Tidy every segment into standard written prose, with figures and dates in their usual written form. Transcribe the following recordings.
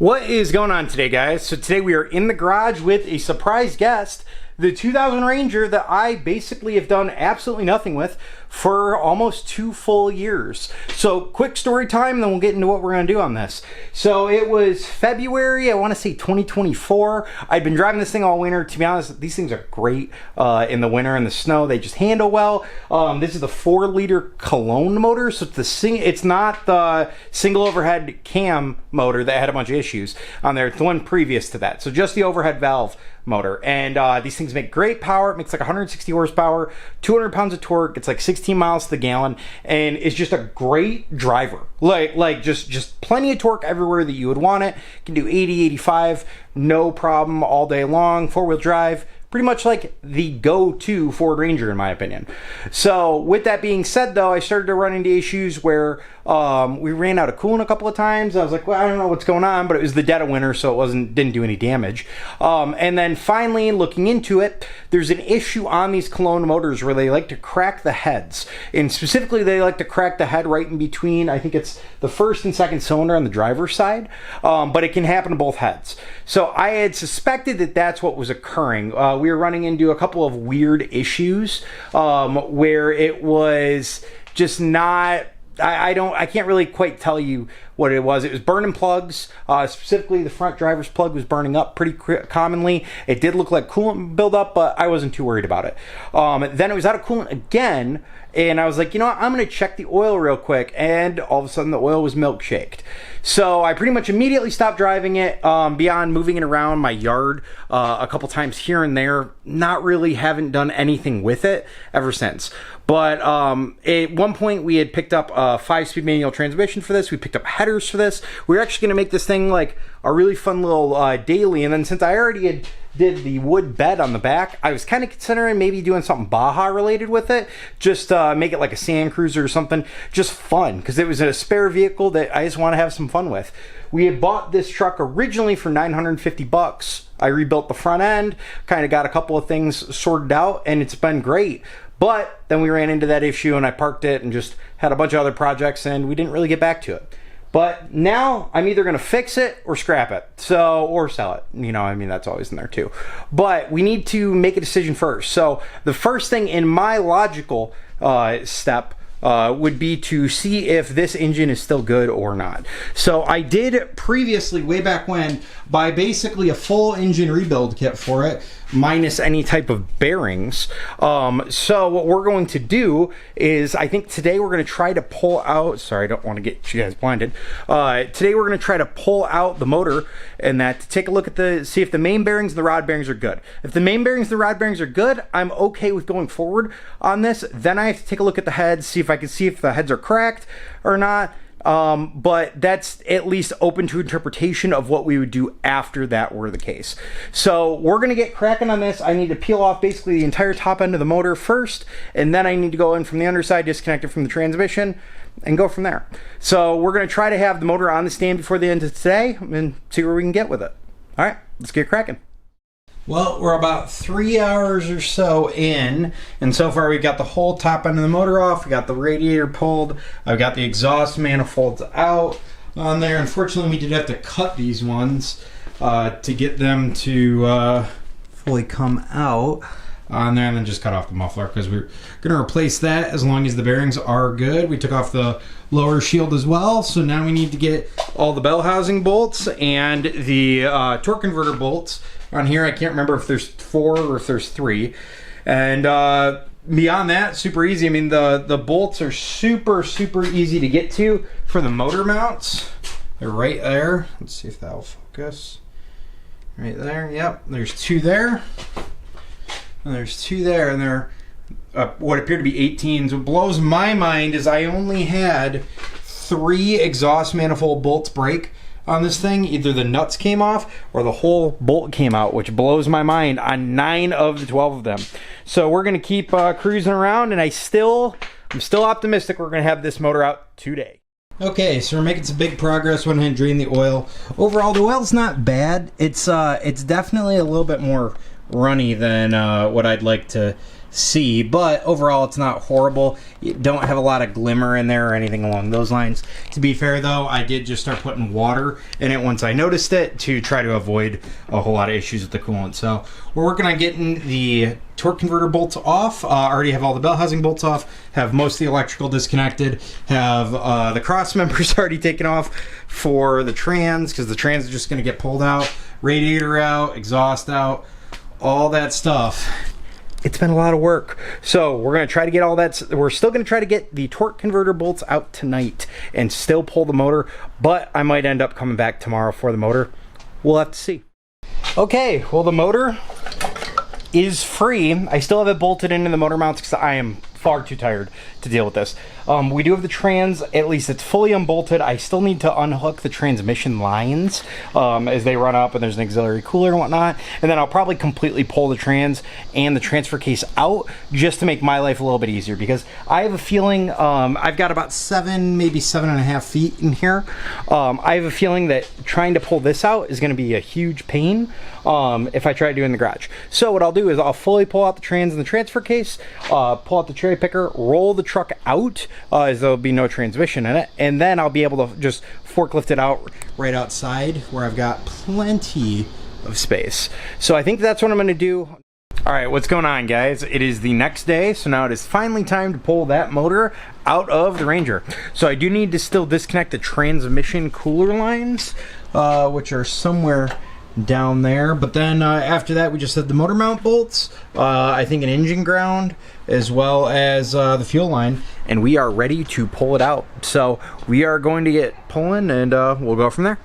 What is going on today, guys? So today we are in the garage with a surprise guest, the 2000 Ranger that I basically have done absolutely nothing with for almost 2 full years. So quick story time, then we'll get into what we're gonna do on this. So it was February, I wanna say 2024. I'd been driving this thing all winter. To be honest, these things are great in the winter and the snow. They just handle well. This is the 4-liter Cologne motor. So it's not the single overhead cam motor that had a bunch of issues on there. It's the one previous to that. So just the overhead valve motor. And these things make great power. It makes like 160 horsepower, 200 pounds of torque. It's like 16 miles to the gallon, and it's just a great driver. Like just plenty of torque everywhere that you would want it. You can do 80, 85, no problem all day long. 4-wheel drive. Pretty much like the go-to Ford Ranger in my opinion. So with that being said though, I started to run into issues where we ran out of coolant a couple of times. I was like, well, I don't know what's going on, but it was the dead of winter, so it didn't do any damage. And then finally looking into it, there's an issue on these Cologne motors where they like to crack the heads. And specifically they like to crack the head right in between, I think it's the first and second cylinder on the driver's side, but it can happen to both heads. So I had suspected that that's what was occurring. We were running into a couple of weird issues where it was just not, I can't really quite tell you what it was. It was burning plugs. Specifically, the front driver's plug was burning up pretty commonly. It did look like coolant buildup, but I wasn't too worried about it. Then it was out of coolant again, and I was like, you know what, I'm going to check the oil real quick, and all of a sudden the oil was milkshaked. So I pretty much immediately stopped driving it, beyond moving it around my yard a couple times here and there. Haven't done anything with it ever since. But at one point we had picked up a 5-speed manual transmission for this. We picked up headers for this. We were actually going to make this thing like a really fun little daily. And then since I already did the wood bed on the back, I was kind of considering maybe doing something Baja related with it. Just make it like a Sand Cruiser or something. Just fun, because it was a spare vehicle that I just want to have some fun with. We had bought this truck originally for $950. I rebuilt the front end, kind of got a couple of things sorted out, and it's been great. But then we ran into that issue and I parked it and just had a bunch of other projects and we didn't really get back to it. But now I'm either going to fix it or scrap it, or sell it. You know, I mean, that's always in there too. But we need to make a decision first. So the first thing in my logical step would be to see if this engine is still good or not. So I did previously, way back when, buy basically a full engine rebuild kit for it, minus any type of bearings. So what we're going to do is, I think today we're going to try to pull out, sorry, I don't want to get you guys blinded. Today we're going to try to pull out the motor and that to take a look at see if the main bearings and the rod bearings are good. If the main bearings and the rod bearings are good, I'm okay with going forward on this. Then I have to take a look at the heads, see if I can see if the heads are cracked or not. But that's at least open to interpretation of what we would do after that were the case. So we're going to get cracking on this. I need to peel off basically the entire top end of the motor first, and then I need to go in from the underside, disconnect it from the transmission, and go from there. So we're going to try to have the motor on the stand before the end of today and see where we can get with it. All right, let's get cracking. Well, we're about 3 hours or so in, and so far we've got the whole top end of the motor off, we got the radiator pulled, I've got the exhaust manifolds out on there. Unfortunately, we did have to cut these ones to get them to fully come out on there, and then just cut off the muffler because we're going to replace that as long as the bearings are good. We took off the lower shield as well, so now we need to get all the bell housing bolts and the torque converter bolts on here. I can't remember if there's 4 or if there's 3. And beyond that, super easy. I mean, the bolts are super easy to get to for the motor mounts. They're right there. Let's see if that'll focus. Right there, yep. There's 2 there. And there's 2 there, and they're what appear to be 18s. What blows my mind is I only had 3 exhaust manifold bolts break on this thing. Either the nuts came off or the whole bolt came out, which blows my mind on 9 of the 12 of them. So we're going to keep cruising around, and I'm still optimistic we're going to have this motor out today. Okay, so we're making some big progress. Went ahead and drained the oil. Overall, the oil's not bad. It's definitely a little bit more runny than what I'd like to see, but overall it's not horrible. You don't have a lot of glimmer in there or anything along those lines. To be fair though, I did just start putting water in it once I noticed it to try to avoid a whole lot of issues with the coolant. So we're working on getting the torque converter bolts off. Already have all the bell housing bolts off, have most of the electrical disconnected, have the cross members already taken off for the trans, because the trans are just going to get pulled out, radiator out, exhaust out, all that stuff. It's been a lot of work. So we're going to try to get all that. We're still going to try to get the torque converter bolts out tonight and still pull the motor, but I might end up coming back tomorrow for the motor. We'll have to see. Okay, well, the motor is free. I still have it bolted into the motor mounts because I am far too tired to deal with this. We do have the trans, at least it's fully unbolted. I still need to unhook the transmission lines as they run up, and there's an auxiliary cooler and whatnot, and then I'll probably completely pull the trans and the transfer case out just to make my life a little bit easier, because I have a feeling I've got about 7, maybe 7.5 feet in here. I have a feeling that trying to pull this out is going to be a huge pain if I try to do it in the garage. So what I'll do is I'll fully pull out the trans and the transfer case, pull out the cherry picker, roll the truck out as there'll be no transmission in it, and then I'll be able to just forklift it out right outside where I've got plenty of space. So I think that's what I'm going to do. All right, what's going on, guys? It is the next day, so now it is finally time to pull that motor out of the Ranger. So I do need to still disconnect the transmission cooler lines, which are somewhere down there, but then after that we just had the motor mount bolts, I think an engine ground, as well as the fuel line, and we are ready to pull it out. So we are going to get pulling, and we'll go from there.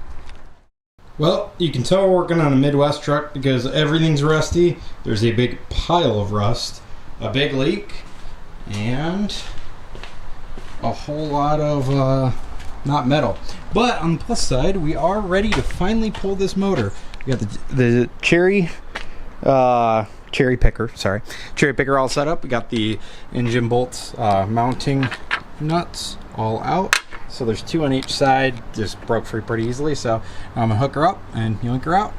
Well, you can tell we're working on a Midwest truck because everything's rusty. There's a big pile of rust, a big leak, and a whole lot of not metal. But on the plus side, we are ready to finally pull this motor. We got the cherry picker all set up. We got the engine bolts mounting nuts all out. So there's 2 on each side. Just broke free pretty easily. So I'm gonna hook her up and yank her out.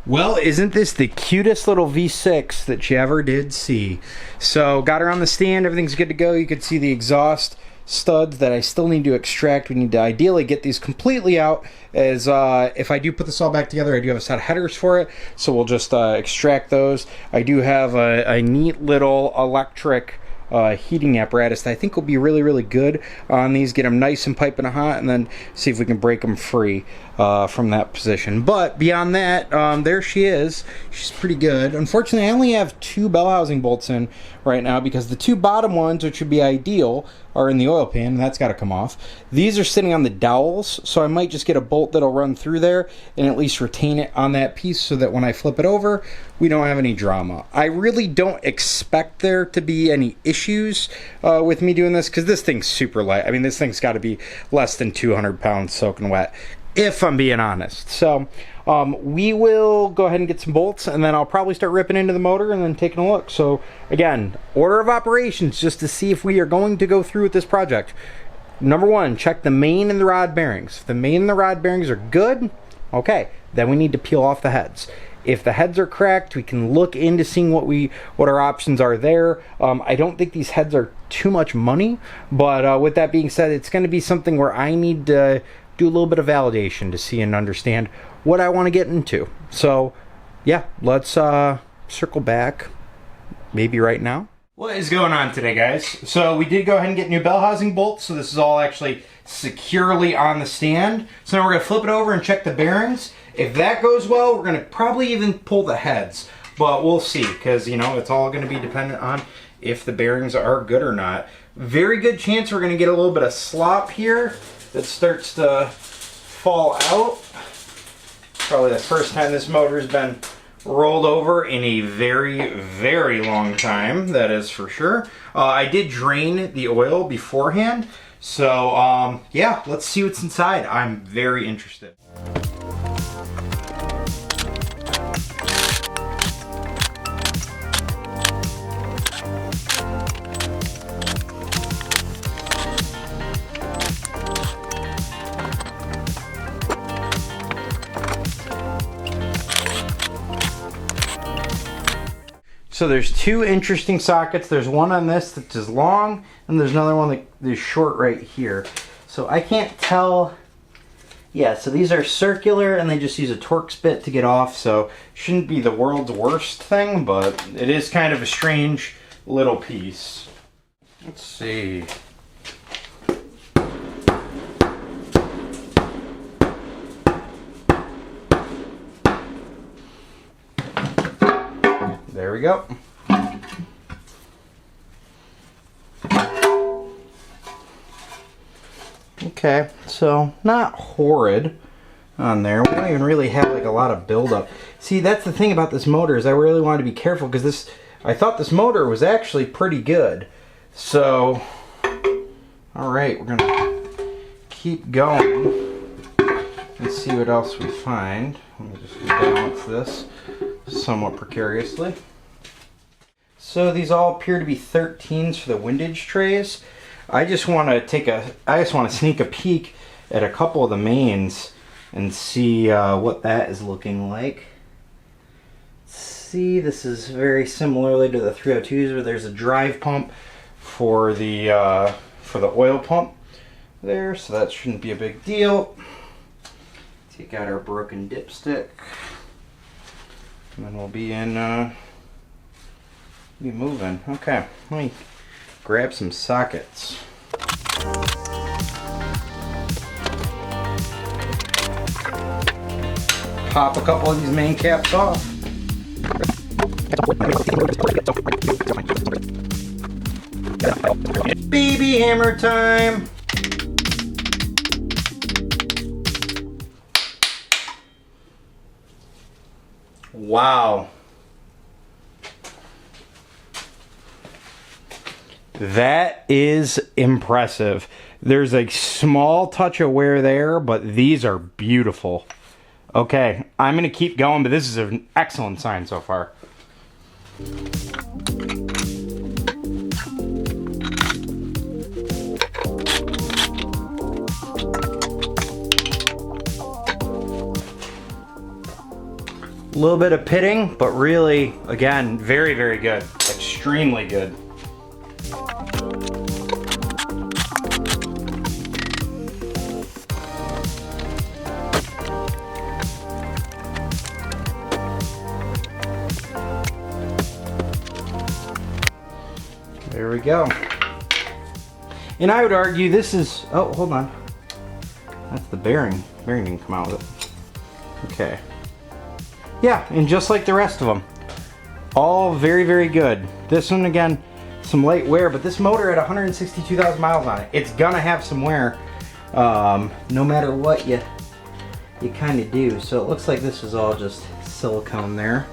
Well, isn't this the cutest little V6 that you ever did see? So got her on the stand, everything's good to go. You can see the exhaust studs that I still need to extract. We need to ideally get these completely out, as if I do put this all back together, I do have a set of headers for it, so we'll just extract those. I do have a neat little electric heating apparatus that I think will be really, really good on these. Get them nice and piping hot, and then see if we can break them free from that position. But beyond that, there she is. She's pretty good. Unfortunately, I only have 2 bell housing bolts in right now because the 2 bottom ones, which would be ideal, are in the oil pan, and that's got to come off. These are sitting on the dowels, so I might just get a bolt that'll run through there and at least retain it on that piece so that when I flip it over, we don't have any drama. I really don't expect there to be any issues with me doing this, because this thing's super light. I mean, this thing's got to be less than 200 pounds soaking wet, if I'm being honest. So we will go ahead and get some bolts, and then I'll probably start ripping into the motor and then taking a look. So again, order of operations, just to see if we are going to go through with this project. Number 1, check the main and the rod bearings. If the main and the rod bearings are good, okay, then we need to peel off the heads. If the heads are cracked, we can look into seeing what our options are there. I don't think these heads are too much money, but with that being said, it's going to be something where I need to do a little bit of validation to see and understand what I want to get into. So yeah, let's circle back maybe right now. What is going on today, guys? So we did go ahead and get new bell housing bolts, so this is all actually securely on the stand. So now we're gonna flip it over and check the bearings. If that goes well, we're gonna probably even pull the heads, but we'll see, because you know, it's all gonna be dependent on if the bearings are good or not. Very good chance we're gonna get a little bit of slop here that starts to fall out. Probably the first time this motor's been rolled over in a very, very long time, that is for sure. I did drain the oil beforehand, so yeah, let's see what's inside. I'm very interested. So there's two interesting sockets. There's one on this that is long, and there's another one that is short right here. So I can't tell. Yeah, so these are circular, and they just use a Torx bit to get off, so shouldn't be the world's worst thing, but it is kind of a strange little piece. Let's see. There we go. Okay, so not horrid on there. We don't even really have like a lot of buildup. See, that's the thing about this motor, is I really wanted to be careful, because I thought this motor was actually pretty good. So, alright, we're gonna keep going and see what else we find. Let me just balance this somewhat precariously. So these all appear to be 13s for the windage trays. I just want to sneak a peek at a couple of the mains and see what that is looking like. See, this is very similarly to the 302s, where there's a drive pump for the oil pump there, so that shouldn't be a big deal. Take out our broken dipstick, and then we'll be moving. Okay, let me grab some sockets. Pop a couple of these main caps off. Baby hammer time! Wow. That is impressive. There's a small touch of wear there, but these are beautiful. Okay, I'm going to keep going, but this is an excellent sign so far. A little bit of pitting, but really, again, very, very good. Extremely good. There we go. And I would argue this is, oh, hold on. That's the bearing. Bearing didn't come out with it. Okay. Yeah, and just like the rest of them, all very, very good. This one, again, some light wear, but this motor had 162,000 miles on it. It's gonna have some wear, no matter what you kind of do. So it looks like this is all just silicone there.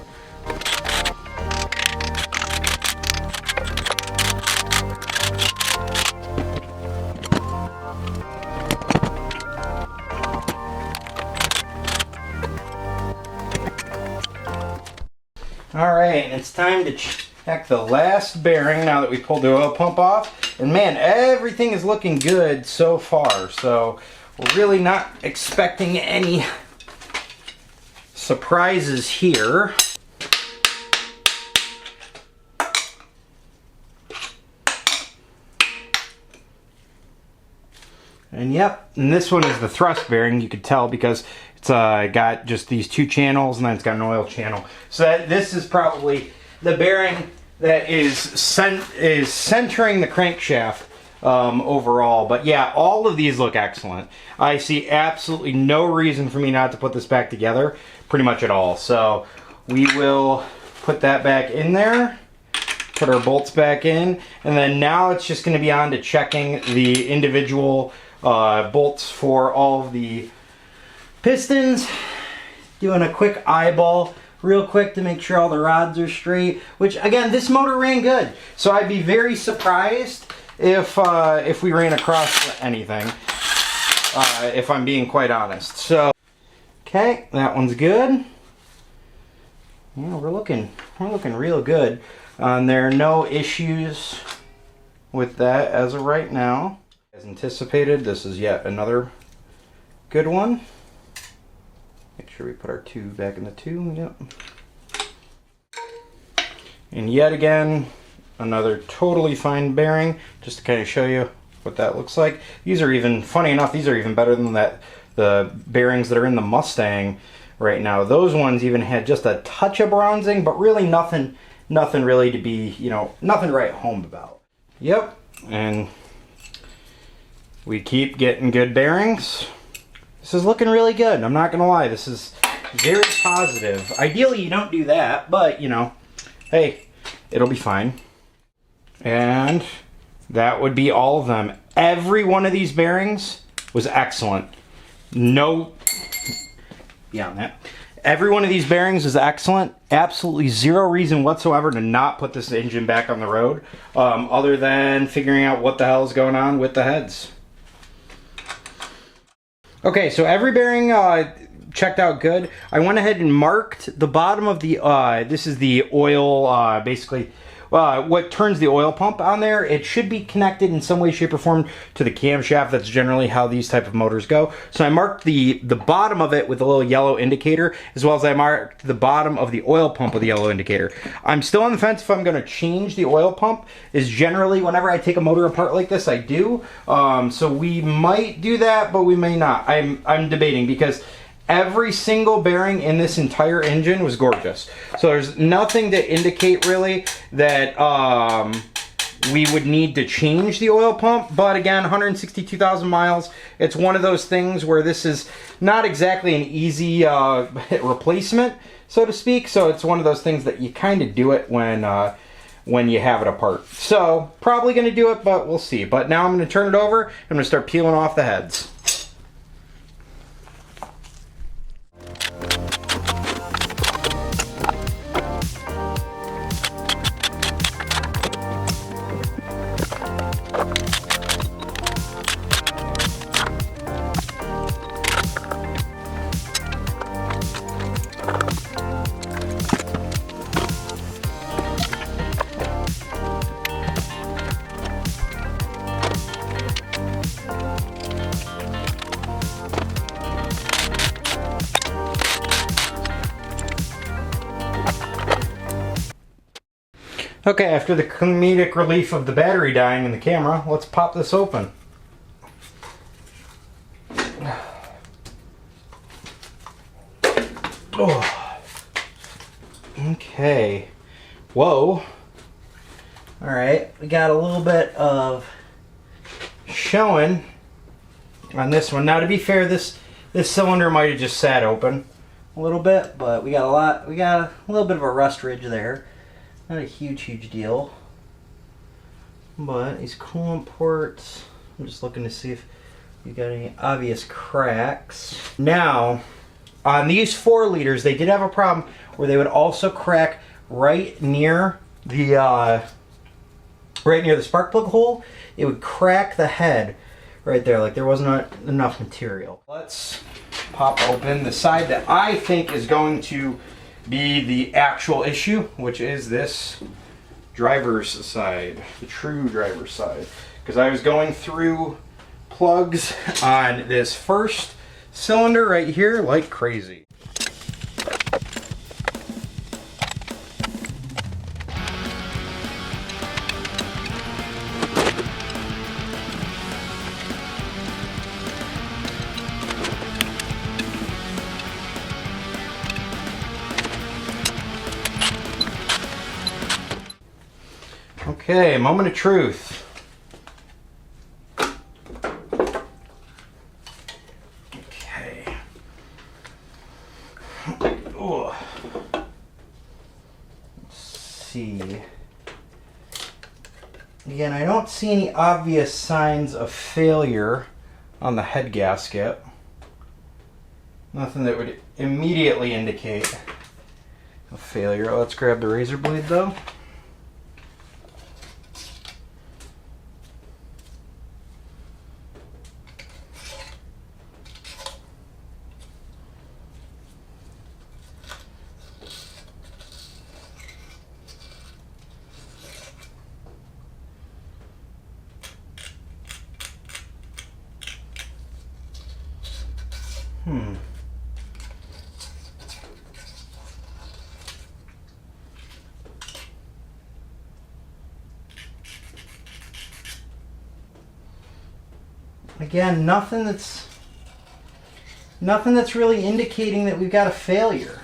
Alright, it's time to check the last bearing now that we pulled the oil pump off. And man, everything is looking good so far. So we're really not expecting any surprises here. And yep, and this one is the thrust bearing, you could tell, because it's got just these two channels, and then it's got an oil channel. So this is probably the bearing that is centering the crankshaft overall. But yeah, all of these look excellent. I see absolutely no reason for me not to put this back together, pretty much at all. So we will put that back in there, put our bolts back in, and then now it's just going to be on to checking the individual bolts for all of the pistons. Doing a quick eyeball real quick to make sure all the rods are straight, which again, this motor ran good. So I'd be very surprised if we ran across anything, if I'm being quite honest. So, okay, that one's good. Yeah, we're looking real good. There are no issues with that as of right now. As anticipated, this is yet another good one. Make sure we put our tube back in the tube. Yep. And yet again, another totally fine bearing, just to kind of show you what that looks like. These are even, funny enough, these are even better than the bearings that are in the Mustang right now. Those ones even had just a touch of bronzing, but really nothing really to be, nothing to write home about. Yep, and we keep getting good bearings. This is looking really good. I'm not gonna lie, this is very positive. Ideally, you don't do that, but hey, it'll be fine. And that would be all of them. Every one of these bearings was excellent. No, beyond that. Every one of these bearings is excellent. Absolutely zero reason whatsoever to not put this engine back on the road, other than figuring out what the hell is going on with the heads. Okay, so every bearing checked out good. I went ahead and marked the bottom of the, this is the oil, basically, what turns the oil pump on there. It should be connected in some way, shape, or form to the camshaft. That's generally how these type of motors go. So I marked the bottom of it with a little yellow indicator, as well as I marked the bottom of the oil pump with a yellow indicator. I'm still on the fence if I'm going to change the oil pump. Is generally whenever I take a motor apart like this, I do. So we might do that, but we may not. I'm debating, because every single bearing in this entire engine was gorgeous. So there's nothing to indicate really that we would need to change the oil pump. But again, 162,000 miles. It's one of those things where this is not exactly an easy replacement, so to speak. So it's one of those things that you kind of do it when you have it apart. So probably going to do it, but we'll see. But now I'm going to turn it over. I'm going to start peeling off the heads. Okay, after the comedic relief of the battery dying in the camera, let's pop this open. Oh. Okay. Whoa. Alright, we got a little bit of showing on this one. Now, to be fair, this cylinder might have just sat open a little bit, but we got a little bit of a rust ridge there. Not a huge deal. But these coolant ports, I'm just looking to see if you got any obvious cracks. Now, on these 4 liters, they did have a problem where they would also crack right near the spark plug hole. It would crack the head right there, like there wasn't enough material. Let's pop open the side that I think is going to be the actual issue, which is this driver's side, the true driver's side. Because I was going through plugs on this first cylinder right here like crazy. Okay, moment of truth. see. Again, I don't see any obvious signs of failure on the head gasket. Nothing that would immediately indicate a failure. Let's grab the razor blade though. Again, nothing that's really indicating that we've got a failure.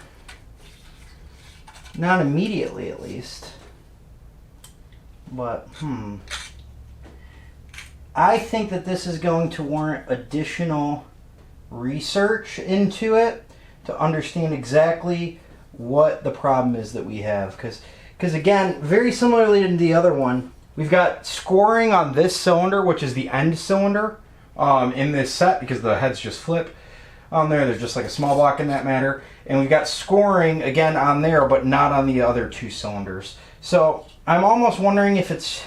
Not immediately, at least. But, I think that this is going to warrant additional research into it to understand exactly what the problem is that we have. Because again, very similarly to the other one, we've got scoring on this cylinder, which is the end cylinder in this set, because the heads just flip on there. There's just like a small block in that matter. And we've got scoring again on there, but not on the other two cylinders. So I'm almost wondering if it's,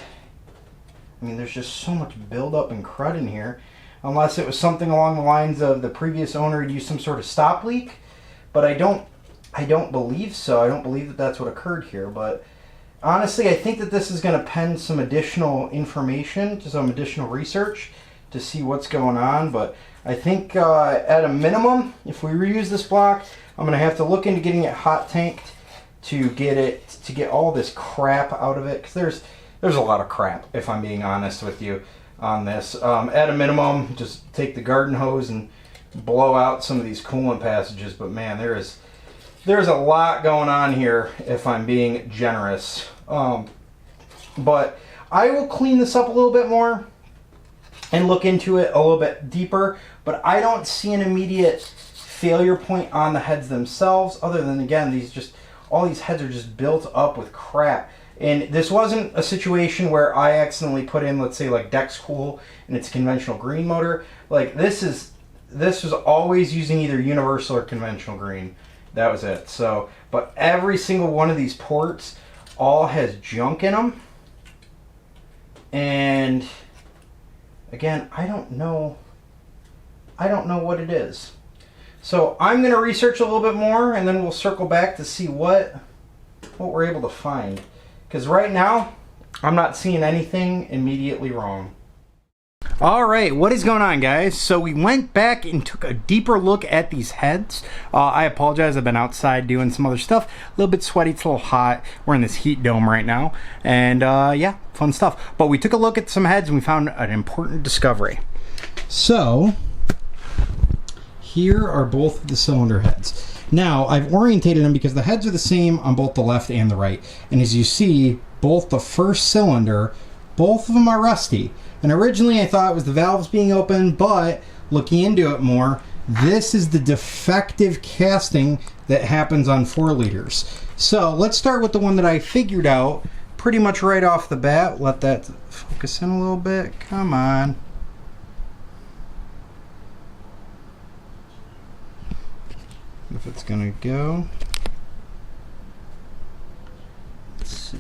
I mean, there's just so much buildup and crud in here. Unless it was something along the lines of the previous owner had used some sort of stop leak. But I don't believe so. I don't believe that that's what occurred here. But honestly, I think that this is going to pen some additional information, to some additional research to see what's going on. But I think at a minimum, if we reuse this block, I'm going to have to look into getting it hot tanked to get all this crap out of it. Because there's a lot of crap, if I'm being honest with you, on this. At a minimum, just take the garden hose and blow out some of these coolant passages. But man, there's a lot going on here, if I'm being generous. But I will clean this up a little bit more and look into it a little bit deeper. But I don't see an immediate failure point on the heads themselves, other than, again, all these heads are just built up with crap. And this wasn't a situation where I accidentally put in, let's say, like Dexcool and it's a conventional green motor. Like this was always using either universal or conventional green. That was it. So, but every single one of these ports all has junk in them. And again, I don't know what it is. So I'm going to research a little bit more, and then we'll circle back to see what we're able to find. Because right now, I'm not seeing anything immediately wrong. All right, what is going on, guys? So we went back and took a deeper look at these heads. I apologize, I've been outside doing some other stuff. A little bit sweaty, it's a little hot. We're in this heat dome right now. And yeah, fun stuff. But we took a look at some heads and we found an important discovery. So, here are both of the cylinder heads. Now, I've orientated them because the heads are the same on both the left and the right. And as you see, both the first cylinder, both of them are rusty. And originally I thought it was the valves being open, but looking into it more, this is the defective casting that happens on 4 liters. So let's start with the one that I figured out pretty much right off the bat. Let that focus in a little bit. Come on. If it's gonna go. Let's see.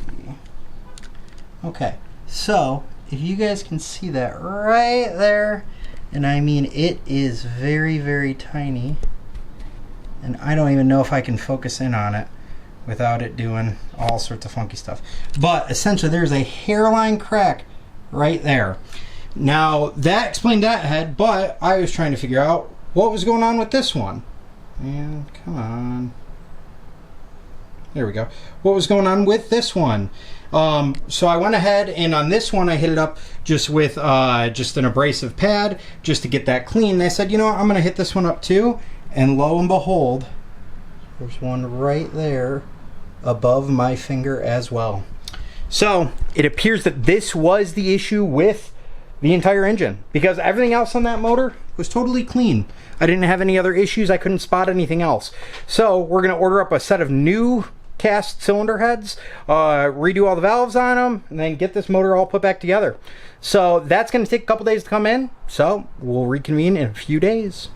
Okay, so if you guys can see that right there, and I mean it is very, very tiny, and I don't even know if I can focus in on it without it doing all sorts of funky stuff. But essentially there's a hairline crack right there. Now that explained that head, but I was trying to figure out what was going on with this one. And come on. There we go. What was going on with this one? So I went ahead and on this one I hit it up just with just an abrasive pad just to get that clean. And I said, you know what, I'm going to hit this one up too. And lo and behold, there's one right there above my finger as well. So it appears that this was the issue with the entire engine, because everything else on that motor was totally clean. I didn't have any other issues. I couldn't spot anything else. So we're going to order up a set of new cast cylinder heads, redo all the valves on them, and then get this motor all put back together. So that's going to take a couple days to come in, so we'll reconvene in a few days.